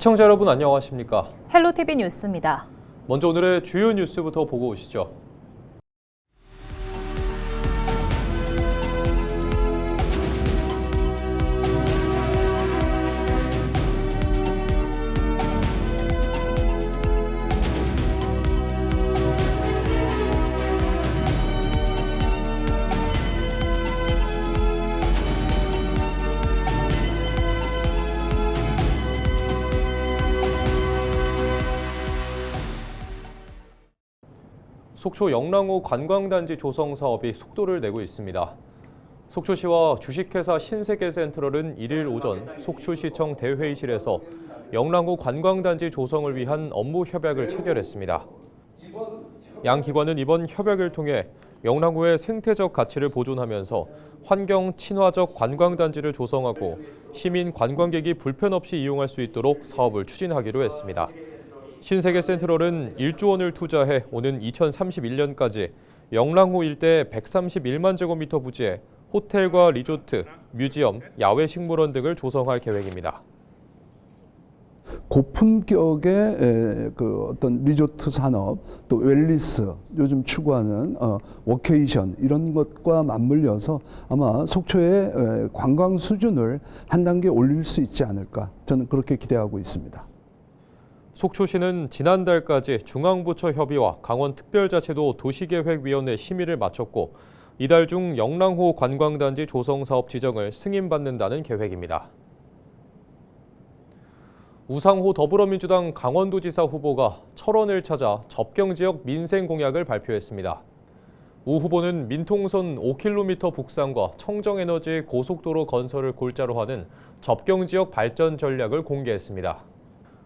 시청자 여러분 안녕하십니까? 헬로티비 뉴스입니다. 먼저 오늘의 주요 뉴스부터 보고 오시죠. 속초 영랑호 관광단지 조성 사업이 속도를 내고 있습니다. 속초시와 주식회사 신세계센트럴은 1일 오전 속초시청 대회의실에서 영랑호 관광단지 조성을 위한 업무 협약을 체결했습니다. 양 기관은 이번 협약을 통해 영랑호의 생태적 가치를 보존하면서 환경 친화적 관광단지를 조성하고 시민 관광객이 불편 없이 이용할 수 있도록 사업을 추진하기로 했습니다. 신세계센트럴은 1조 원을 투자해 오는 2031년까지 영랑호 일대 131만 제곱미터 부지에 호텔과 리조트, 뮤지엄, 야외 식물원 등을 조성할 계획입니다. 고품격의 어떤 리조트 산업, 또 웰니스, 요즘 추구하는 워케이션 이런 것과 맞물려서 아마 속초의 관광 수준을 한 단계 올릴 수 있지 않을까, 저는 그렇게 기대하고 있습니다. 속초시는 지난달까지 중앙부처 협의와 강원특별자치도 도시계획위원회 심의를 마쳤고 이달 중 영랑호 관광단지 조성사업 지정을 승인받는다는 계획입니다. 우상호 더불어민주당 강원도지사 후보가 철원을 찾아 접경지역 민생 공약을 발표했습니다. 우 후보는 민통선 5km 북상과 청정에너지 고속도로 건설을 골자로 하는 접경지역 발전 전략을 공개했습니다.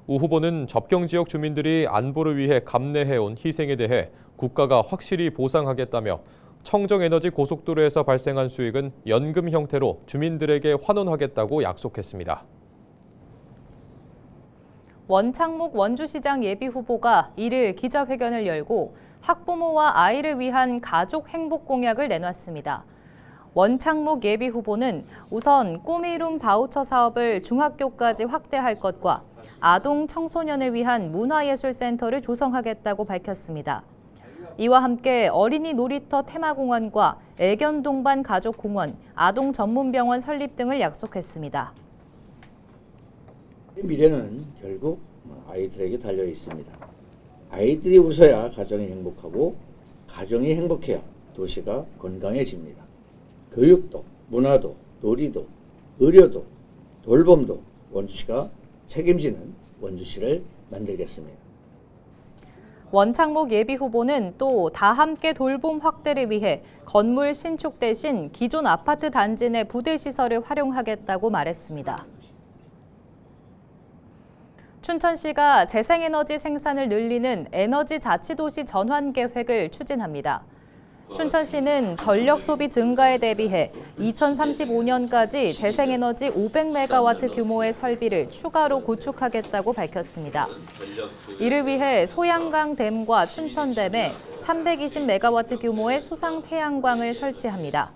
우 후보는 접경지역 주민들이 안보를 위해 감내해온 희생에 대해 국가가 확실히 보상하겠다며 청정에너지 고속도로에서 발생한 수익은 연금 형태로 주민들에게 환원하겠다고 약속했습니다. 원창묵 원주시장 예비후보가 1일 기자회견을 열고 학부모와 아이를 위한 가족 행복 공약을 내놨습니다. 원창묵 예비후보는 우선 꿈이 이룬 바우처 사업을 중학교까지 확대할 것과 아동 청소년을 위한 문화예술센터를 조성하겠다고 밝혔습니다. 이와 함께 어린이 놀이터 테마공원과 애견 동반 가족공원, 아동 전문병원 설립 등을 약속했습니다. 미래는 결국 아이들에게 달려 있습니다. 아이들이 웃어야 가정이 행복하고 가정이 행복해야 도시가 건강해집니다. 교육도, 문화도, 놀이도, 의료도, 돌봄도 원주시가 책임지는 원주시를 만들겠습니다. 원창묵 예비후보는 또 다함께 돌봄 확대를 위해 건물 신축 대신 기존 아파트 단지 내 부대시설을 활용하겠다고 말했습니다. 춘천시가 재생에너지 생산을 늘리는 에너지 자치도시 전환 계획을 추진합니다. 춘천시는 전력 소비 증가에 대비해 2035년까지 재생에너지 500메가와트 규모의 설비를 추가로 구축하겠다고 밝혔습니다. 이를 위해 소양강 댐과 춘천댐에 320메가와트 규모의 수상 태양광을 설치합니다.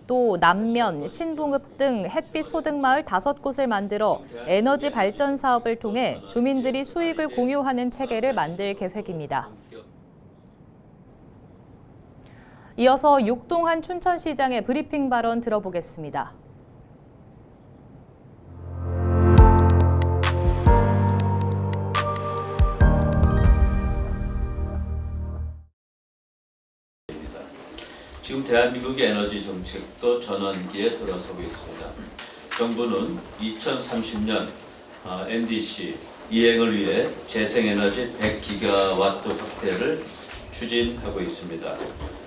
또 남면, 신붕읍 등 햇빛 소득마을 5곳을 만들어 에너지 발전 사업을 통해 주민들이 수익을 공유하는 체계를 만들 계획입니다. 이어서 육동한 춘천시장의 브리핑 발언 들어보겠습니다. 지금 대한민국의 에너지 정책도 전환기에 들어서고 있습니다. 정부는 2030년 NDC 이행을 위해 재생에너지 100기가와트 확대를 추진하고 있습니다.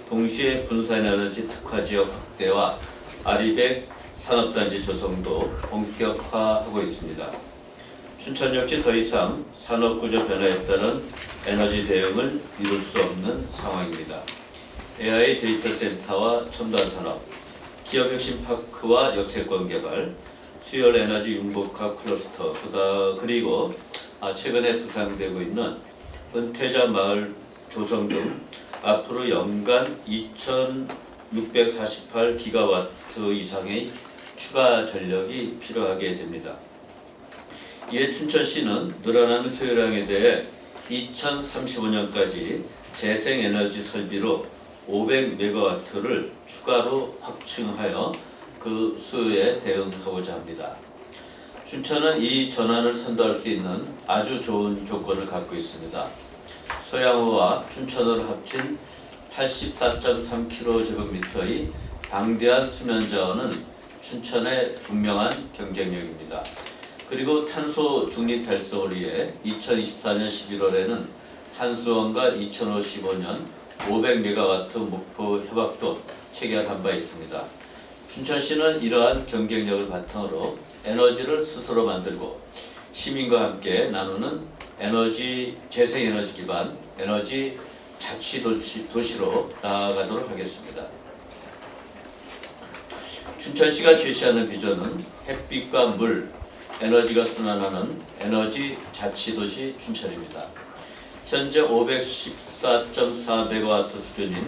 동시에 분산에너지 특화지역 확대와 아리백 산업단지 조성도 본격화하고 있습니다. 춘천 역시 더 이상 산업구조 변화에 따른 에너지 대응을 이룰 수 없는 상황입니다. AI 데이터 센터와 첨단 산업, 기업 혁신 파크와 역세권 개발, 수열 에너지 융복합 클러스터, 그리고 최근에 부상되고 있는 은퇴자 마을 조성 등 앞으로 연간 2,648기가와트 이상의 추가 전력이 필요하게 됩니다. 이에 춘천시는 늘어나는 수요량에 대해 2035년까지 재생에너지 설비로 500메가와트를 추가로 확충하여 그 수요에 대응하고자 합니다. 춘천은 이 전환을 선도할 수 있는 아주 좋은 조건을 갖고 있습니다. 소양호와 춘천호를 합친 84.3km제곱미터의 방대한 수면 자원은 춘천의 분명한 경쟁력입니다. 그리고 탄소 중립 달성을 위해 2024년 11월에는 한수원과 2055년 500메가와트 목표 협약도 체결한 바 있습니다. 춘천시는 이러한 경쟁력을 바탕으로 에너지를 스스로 만들고 시민과 함께 나누는 재생에너지 기반 에너지 자치도시로 나아가도록 하겠습니다. 춘천시가 제시하는 비전은 햇빛과 물, 에너지가 순환하는 에너지 자치도시 춘천입니다. 현재 514.4메가와트 수준인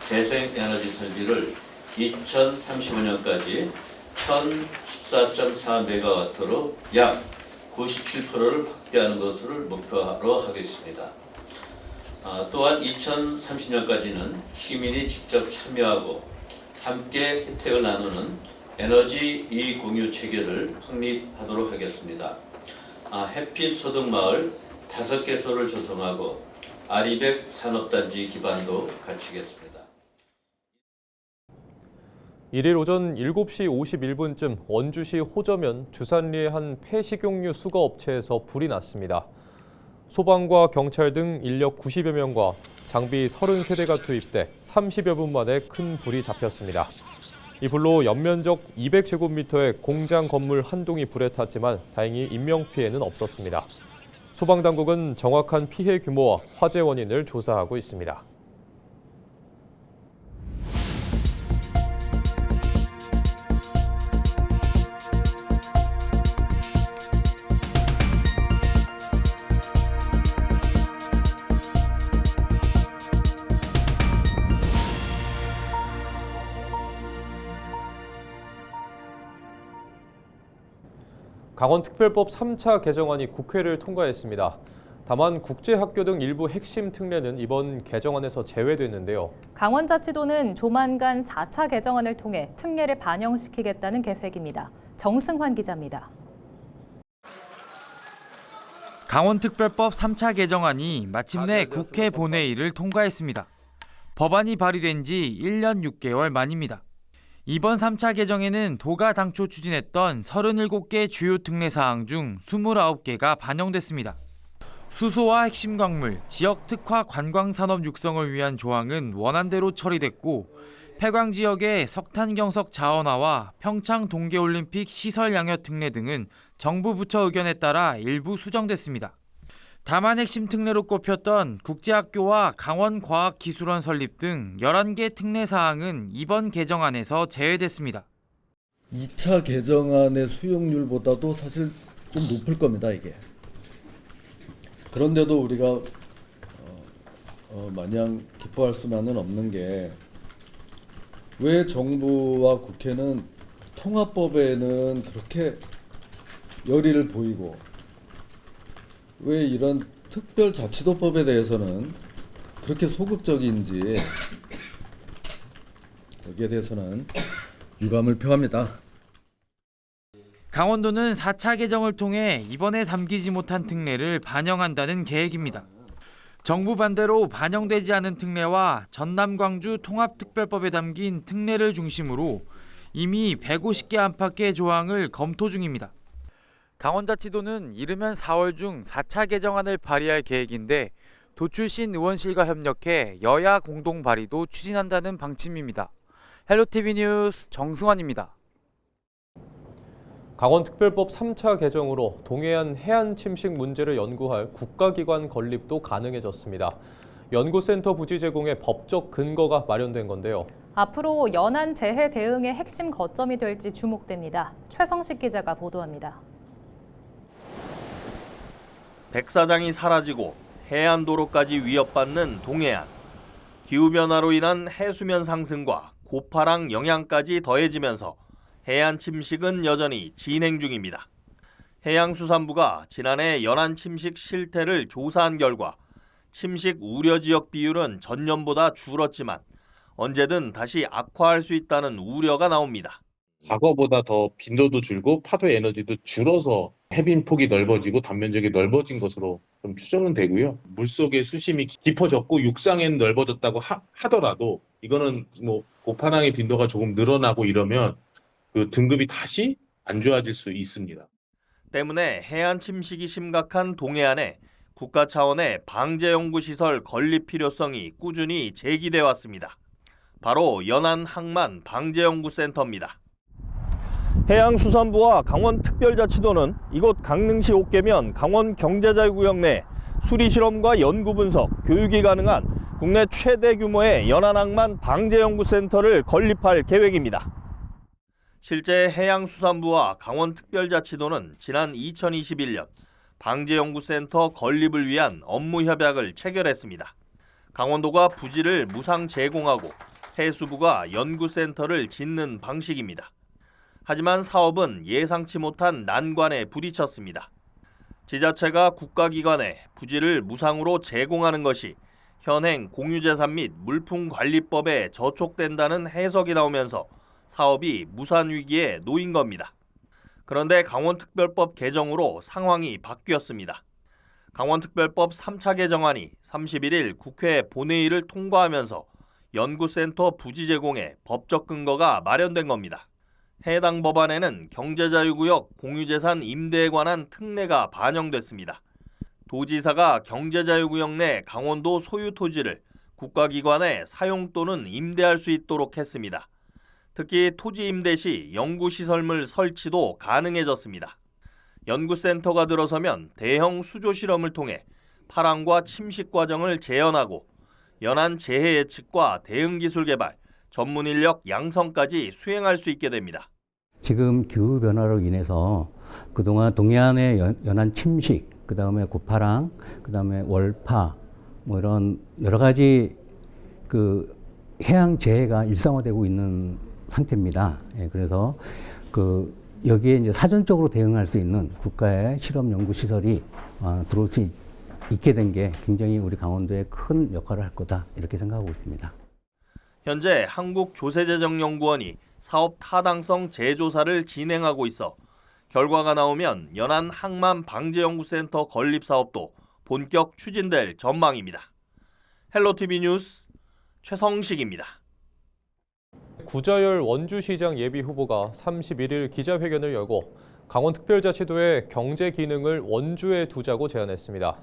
재생에너지 설비를 2035년까지 1014.4메가와트로 약 97%를 확대하는 것을 목표로 하겠습니다. 또한 2030년까지는 시민이 직접 참여하고 함께 혜택을 나누는 에너지 이공유 체계를 확립하도록 하겠습니다. 햇빛 소득마을 5개소를 조성하고 아리백 산업단지 기반도 갖추겠습니다. 1일 오전 7시 51분쯤 원주시 호저면 주산리의 한 폐식용유 수거업체에서 불이 났습니다. 소방과 경찰 등 인력 90여 명과 장비 33대가 투입돼 30여 분 만에 큰 불이 잡혔습니다. 이 불로 연면적 200제곱미터의 공장 건물 한 동이 불에 탔지만 다행히 인명피해는 없었습니다. 소방당국은 정확한 피해 규모와 화재 원인을 조사하고 있습니다. 강원특별법 3차 개정안이 국회를 통과했습니다. 다만 국제학교 등 일부 핵심 특례는 이번 개정안에서 제외됐는데요. 강원자치도는 조만간 4차 개정안을 통해 특례를 반영시키겠다는 계획입니다. 정승환 기자입니다. 강원특별법 3차 개정안이 마침내 국회 본회의를 통과했습니다. 법안이 발의된 지 1년 6개월 만입니다. 이번 3차 개정에는 도가 당초 추진했던 37개 주요 특례 사항 중 29개가 반영됐습니다. 수소와 핵심 광물, 지역 특화 관광산업 육성을 위한 조항은 원안대로 처리됐고 폐광 지역의 석탄 경석 자원화와 평창 동계올림픽 시설 양여 특례 등은 정부 부처 의견에 따라 일부 수정됐습니다. 다만 핵심 특례로 꼽혔던 국제학교와 강원과학기술원 설립 등 11개 특례 사항은 이번 개정안에서 제외됐습니다. 2차 개정안의 수용률보다도 사실 좀 높을 겁니다, 이게. 그런데도 우리가 마냥 기뻐할 수만은 없는 게 왜 정부와 국회는 통합법에는 그렇게 열의를 보이고 왜 이런 특별자치도법에 대해서는 그렇게 소극적인지 여기에 대해서는 유감을 표합니다. 강원도는 4차 개정을 통해 이번에 담기지 못한 특례를 반영한다는 계획입니다. 정부 반대로 반영되지 않은 특례와 전남 광주 통합특별법에 담긴 특례를 중심으로 이미 150개 안팎의 조항을 검토 중입니다. 강원자치도는 이르면 4월 중 4차 개정안을 발의할 계획인데 도 출신 의원실과 협력해 여야 공동 발의도 추진한다는 방침입니다. 헬로티비 뉴스 정승환입니다. 강원특별법 3차 개정으로 동해안 해안 침식 문제를 연구할 국가기관 건립도 가능해졌습니다. 연구센터 부지 제공의 법적 근거가 마련된 건데요. 앞으로 연안 재해 대응의 핵심 거점이 될지 주목됩니다. 최성식 기자가 보도합니다. 백사장이 사라지고 해안도로까지 위협받는 동해안. 기후변화로 인한 해수면 상승과 고파랑 영향까지 더해지면서 해안 침식은 여전히 진행 중입니다. 해양수산부가 지난해 연안 침식 실태를 조사한 결과 침식 우려 지역 비율은 전년보다 줄었지만 언제든 다시 악화할 수 있다는 우려가 나옵니다. 과거보다 더 빈도도 줄고 파도의 에너지도 줄어서 해빙 폭이 넓어지고 단면적이 넓어진 것으로 좀 추정은 되고요. 물속의 수심이 깊어졌고 육상에는 넓어졌다고 하더라도 이거는 뭐 고파랑의 빈도가 조금 늘어나고 이러면 그 등급이 다시 안 좋아질 수 있습니다. 때문에 해안 침식이 심각한 동해안에 국가 차원의 방제 연구 시설 건립 필요성이 꾸준히 제기돼 왔습니다. 바로 연안 항만 방제 연구 센터입니다. 해양수산부와 강원특별자치도는 이곳 강릉시 옥계면 강원경제자유구역 내 수리실험과 연구분석, 교육이 가능한 국내 최대 규모의 연안항만 방제연구센터를 건립할 계획입니다. 실제 해양수산부와 강원특별자치도는 지난 2021년 방제연구센터 건립을 위한 업무 협약을 체결했습니다. 강원도가 부지를 무상 제공하고 해수부가 연구센터를 짓는 방식입니다. 하지만 사업은 예상치 못한 난관에 부딪혔습니다. 지자체가 국가기관에 부지를 무상으로 제공하는 것이 현행 공유재산 및 물품관리법에 저촉된다는 해석이 나오면서 사업이 무산 위기에 놓인 겁니다. 그런데 강원특별법 개정으로 상황이 바뀌었습니다. 강원특별법 3차 개정안이 31일 국회 본회의를 통과하면서 연구센터 부지 제공에 법적 근거가 마련된 겁니다. 해당 법안에는 경제자유구역 공유재산 임대에 관한 특례가 반영됐습니다. 도지사가 경제자유구역 내 강원도 소유 토지를 국가기관에 사용 또는 임대할 수 있도록 했습니다. 특히 토지 임대 시 연구시설물 설치도 가능해졌습니다. 연구센터가 들어서면 대형 수조 실험을 통해 파랑과 침식 과정을 재현하고 연안 재해 예측과 대응 기술 개발, 전문 인력 양성까지 수행할 수 있게 됩니다. 지금 기후 변화로 인해서 그동안 동해안의 연안 침식, 그다음에 고파랑, 그다음에 월파 뭐 이런 여러 가지 그 해양 재해가 일상화되고 있는 상태입니다. 예, 그래서 그 여기에 이제 사전적으로 대응할 수 있는 국가의 실험 연구 시설이 들어올 수 있게 된 게 굉장히 우리 강원도에 큰 역할을 할 거다 이렇게 생각하고 있습니다. 현재 한국조세재정연구원이 사업 타당성 재조사를 진행하고 있어 결과가 나오면 연안 항만 방제연구센터 건립 사업도 본격 추진될 전망입니다. 헬로티비 뉴스 최성식입니다. 구자열 원주시장 예비후보가 31일 기자회견을 열고 강원특별자치도의 경제 기능을 원주에 두자고 제안했습니다.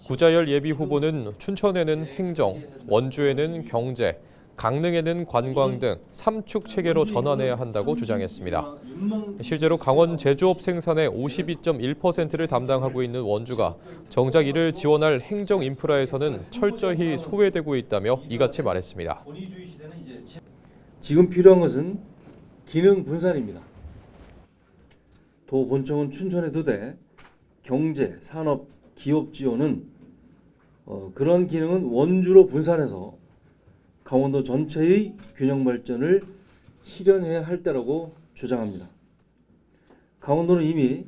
구자열 예비후보는 춘천에는 행정, 원주에는 경제, 강릉에는 관광 등 3축 체계로 전환해야 한다고 주장했습니다. 실제로 강원 제조업 생산의 52.1%를 담당하고 있는 원주가 정작 이를 지원할 행정 인프라에서는 철저히 소외되고 있다며 이같이 말했습니다. 지금 필요한 것은 기능 분산입니다. 도 본청은 춘천에 두되 경제, 산업, 기업 지원은 그런 기능은 원주로 분산해서 강원도 전체의 균형 발전을 실현해야 할 때라고 주장합니다. 강원도는 이미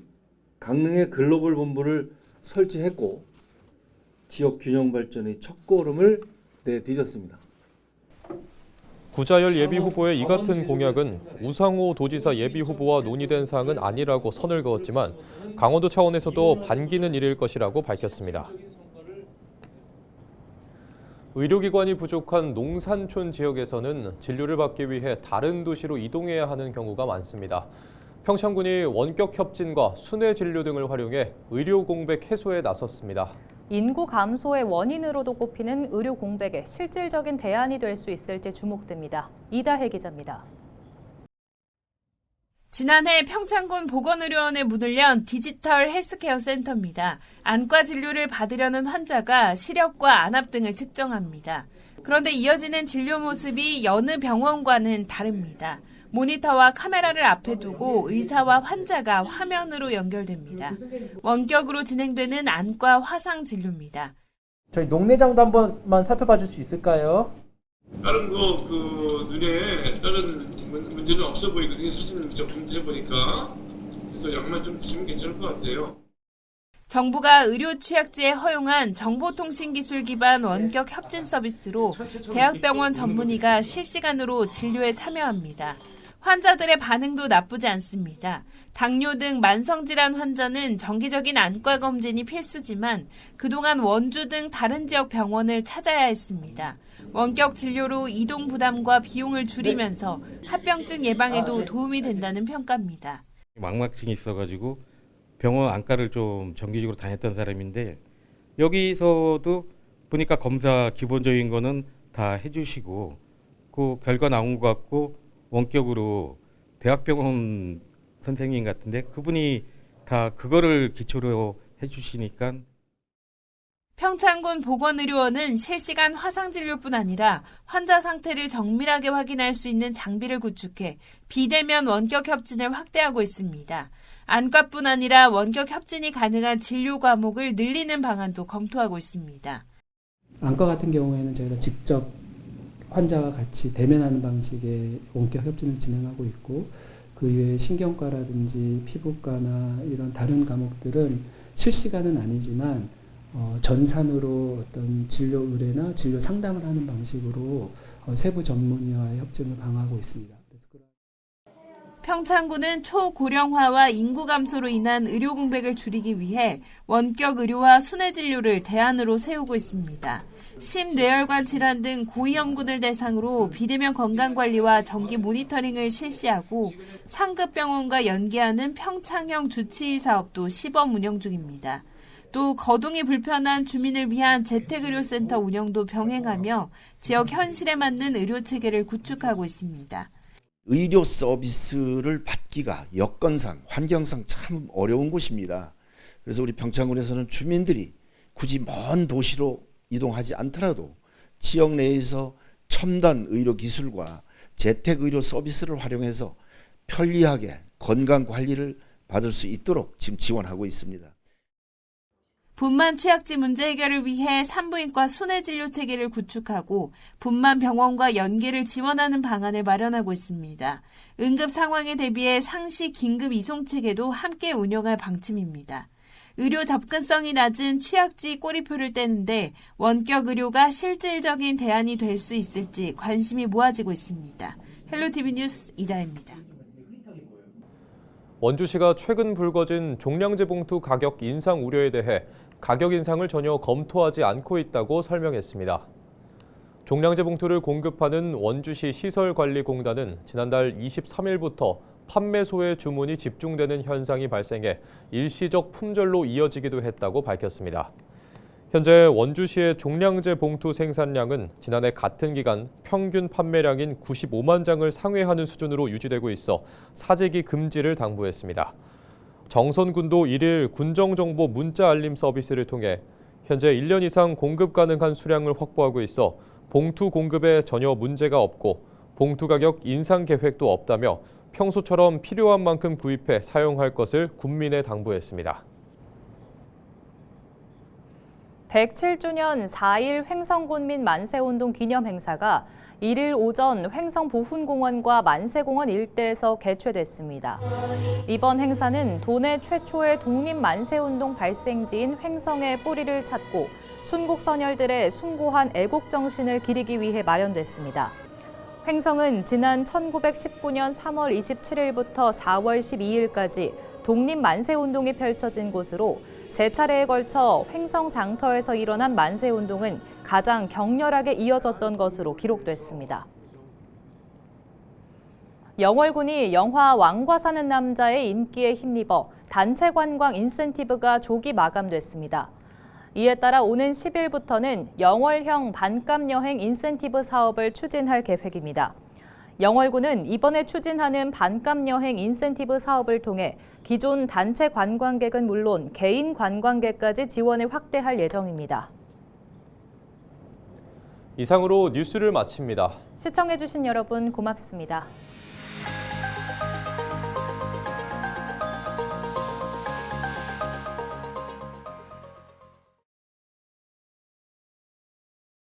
강릉에 글로벌 본부를 설치했고 지역 균형 발전의 첫걸음을 내딛었습니다. 구자열 예비후보의 이 같은 공약은 우상호 도지사 예비후보와 논의된 사항은 아니라고 선을 그었지만 강원도 차원에서도 반기는 일일 것이라고 밝혔습니다. 의료기관이 부족한 농산촌 지역에서는 진료를 받기 위해 다른 도시로 이동해야 하는 경우가 많습니다. 평창군이 원격 협진과 순회 진료 등을 활용해 의료 공백 해소에 나섰습니다. 인구 감소의 원인으로도 꼽히는 의료 공백에 실질적인 대안이 될 수 있을지 주목됩니다. 이다혜 기자입니다. 지난해 평창군 보건의료원에 문을 연 디지털 헬스케어 센터입니다. 안과 진료를 받으려는 환자가 시력과 안압 등을 측정합니다. 그런데 이어지는 진료 모습이 여느 병원과는 다릅니다. 모니터와 카메라를 앞에 두고 의사와 환자가 화면으로 연결됩니다. 원격으로 진행되는 안과 화상 진료입니다. 저희 녹내장도 한 번만 살펴봐 줄 수 있을까요? 다른 거 눈에 다른 문제는 없어 보이거든요. 사진 좀 해보니까 그래서 약만 좀 드시면 괜찮을 것 같아요. 정부가 의료 취약지에 허용한 정보통신기술 기반 원격 협진 서비스로 대학병원 전문의가 실시간으로 진료에 참여합니다. 환자들의 반응도 나쁘지 않습니다. 당뇨 등 만성질환 환자는 정기적인 안과 검진이 필수지만 그동안 원주 등 다른 지역 병원을 찾아야 했습니다. 원격 진료로 이동 부담과 비용을 줄이면서 합병증 예방에도 도움이 된다는 평가입니다. 망막증이 있어가지고 병원 안과를 좀 정기적으로 다녔던 사람인데 여기서도 보니까 검사 기본적인 거는 다 해주시고 그 결과 나온 것 같고 원격으로 대학병원 선생님 같은데 그분이 다 그거를 기초로 해주시니까. 평창군 보건의료원은 실시간 화상진료뿐 아니라 환자 상태를 정밀하게 확인할 수 있는 장비를 구축해 비대면 원격 협진을 확대하고 있습니다. 안과뿐 아니라 원격 협진이 가능한 진료 과목을 늘리는 방안도 검토하고 있습니다. 안과 같은 경우에는 저희가 직접 환자와 같이 대면하는 방식의 원격 협진을 진행하고 있고 그 이외에 신경과라든지 피부과나 이런 다른 과목들은 실시간은 아니지만 전산으로 어떤 진료 의뢰나 진료 상담을 하는 방식으로 세부 전문의와의 협진을 강화하고 있습니다. 평창군은 초고령화와 인구 감소로 인한 의료 공백을 줄이기 위해 원격 의료와 순회 진료를 대안으로 세우고 있습니다. 심뇌혈관 질환 등 고위험군을 대상으로 비대면 건강관리와 정기 모니터링을 실시하고 상급 병원과 연계하는 평창형 주치의 사업도 시범 운영 중입니다. 또 거동이 불편한 주민을 위한 재택의료센터 운영도 병행하며 지역 현실에 맞는 의료체계를 구축하고 있습니다. 의료 서비스를 받기가 여건상, 환경상 참 어려운 곳입니다. 그래서 우리 평창군에서는 주민들이 굳이 먼 도시로 이동하지 않더라도 지역 내에서 첨단 의료 기술과 재택의료 서비스를 활용해서 편리하게 건강관리를 받을 수 있도록 지금 지원하고 있습니다. 분만 취약지 문제 해결을 위해 산부인과 순회 진료 체계를 구축하고 분만 병원과 연계를 지원하는 방안을 마련하고 있습니다. 응급 상황에 대비해 상시 긴급 이송 체계도 함께 운영할 방침입니다. 의료 접근성이 낮은 취약지 꼬리표를 떼는데 원격 의료가 실질적인 대안이 될 수 있을지 관심이 모아지고 있습니다. 헬로티비 뉴스 이다혜입니다. 원주시가 최근 불거진 종량제 봉투 가격 인상 우려에 대해 가격 인상을 전혀 검토하지 않고 있다고 설명했습니다. 종량제 봉투를 공급하는 원주시 시설관리공단은 지난달 23일부터 판매소에 주문이 집중되는 현상이 발생해 일시적 품절로 이어지기도 했다고 밝혔습니다. 현재 원주시의 종량제 봉투 생산량은 지난해 같은 기간 평균 판매량인 95만 장을 상회하는 수준으로 유지되고 있어 사재기 금지를 당부했습니다. 정선군도 1일 군정정보 문자 알림 서비스를 통해 현재 1년 이상 공급 가능한 수량을 확보하고 있어 봉투 공급에 전혀 문제가 없고 봉투 가격 인상 계획도 없다며 평소처럼 필요한 만큼 구입해 사용할 것을 군민에 당부했습니다. 107주년 4.1 횡성군민 만세운동 기념 행사가 1일 오전 횡성보훈공원과 만세공원 일대에서 개최됐습니다. 이번 행사는 도내 최초의 독립만세운동 발생지인 횡성의 뿌리를 찾고 순국선열들의 숭고한 애국정신을 기리기 위해 마련됐습니다. 횡성은 지난 1919년 3월 27일부터 4월 12일까지 독립만세운동이 펼쳐진 곳으로 세 차례에 걸쳐 횡성 장터에서 일어난 만세운동은 가장 격렬하게 이어졌던 것으로 기록됐습니다. 영월군이 영화 왕과 사는 남자의 인기에 힘입어 단체 관광 인센티브가 조기 마감됐습니다. 이에 따라 오는 10일부터는 영월형 반값 여행 인센티브 사업을 추진할 계획입니다. 영월군은 이번에 추진하는 반값 여행 인센티브 사업을 통해 기존 단체 관광객은 물론 개인 관광객까지 지원을 확대할 예정입니다. 이상으로 뉴스를 마칩니다. 시청해주신 여러분 고맙습니다.